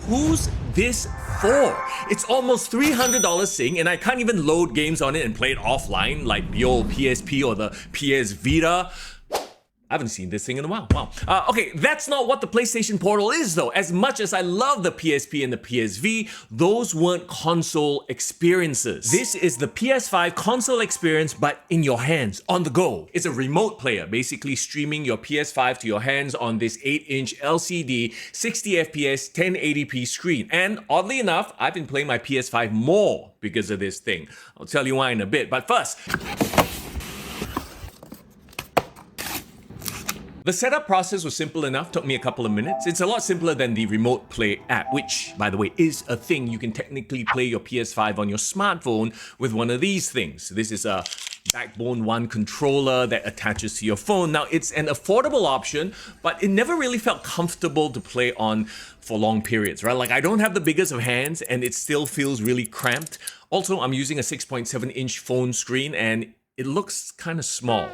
who's this for? It's almost $300 Sing, and I can't even load games on it and play it offline like the old PSP or the PS Vita. I haven't seen this thing in a while. Wow. Okay, that's not what the PlayStation Portal is though. As much as I love the PSP and the PSV, those weren't console experiences. This is the PS5 console experience, but in your hands, on the go. It's a remote player, basically streaming your PS5 to your hands on this 8-inch LCD, 60 FPS, 1080p screen. And oddly enough, I've been playing my PS5 more because of this thing. I'll tell you why in a bit, but first, the setup process was simple enough, took me a couple of minutes. It's a lot simpler than the Remote Play app, which, by the way, is a thing. You can technically play your PS5 on your smartphone with one of these things. This is a Backbone One controller that attaches to your phone. Now, it's an affordable option, but it never really felt comfortable to play on for long periods, right? Like, I don't have the biggest of hands, and it still feels really cramped. Also, I'm using a 6.7-inch phone screen, and it looks kind of small.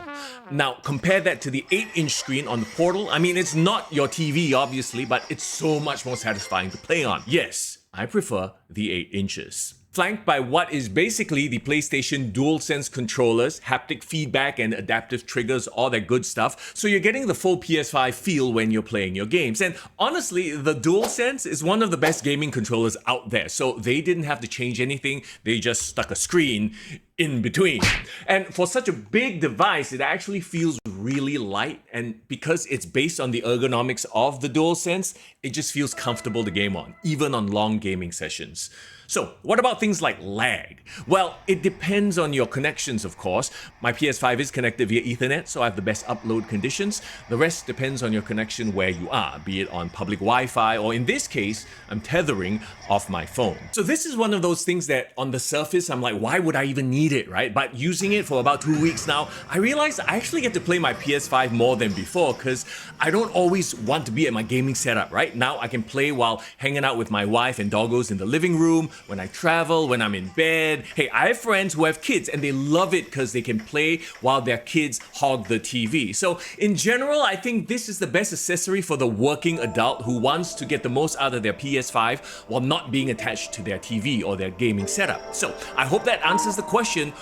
Now, compare that to the 8-inch screen on the Portal. I mean, it's not your TV, obviously, but it's so much more satisfying to play on. Yes, I prefer the 8 inches. Flanked by what is basically the PlayStation DualSense controllers, haptic feedback and adaptive triggers, all that good stuff. So you're getting the full PS5 feel when you're playing your games. And honestly, the DualSense is one of the best gaming controllers out there. So they didn't have to change anything. They just stuck a screen in between. And for such a big device, it actually feels really light. And because it's based on the ergonomics of the DualSense, it just feels comfortable to game on, even on long gaming sessions. So, what about things like lag? Well, it depends on your connections, of course. My PS5 is connected via Ethernet, so I have the best upload conditions. The rest depends on your connection where you are, be it on public Wi-Fi, or in this case, I'm tethering off my phone. So this is one of those things that on the surface, I'm like, why would I even need it, right? But using it for about 2 weeks now, I realized I actually get to play my PS5 more than before, because I don't always want to be at my gaming setup, right? Now I can play while hanging out with my wife and doggos in the living room, when I travel, when I'm in bed. Hey, I have friends who have kids and they love it because they can play while their kids hog the TV. So in general, I think this is the best accessory for the working adult who wants to get the most out of their PS5 while not being attached to their TV or their gaming setup. So I hope that answers the question,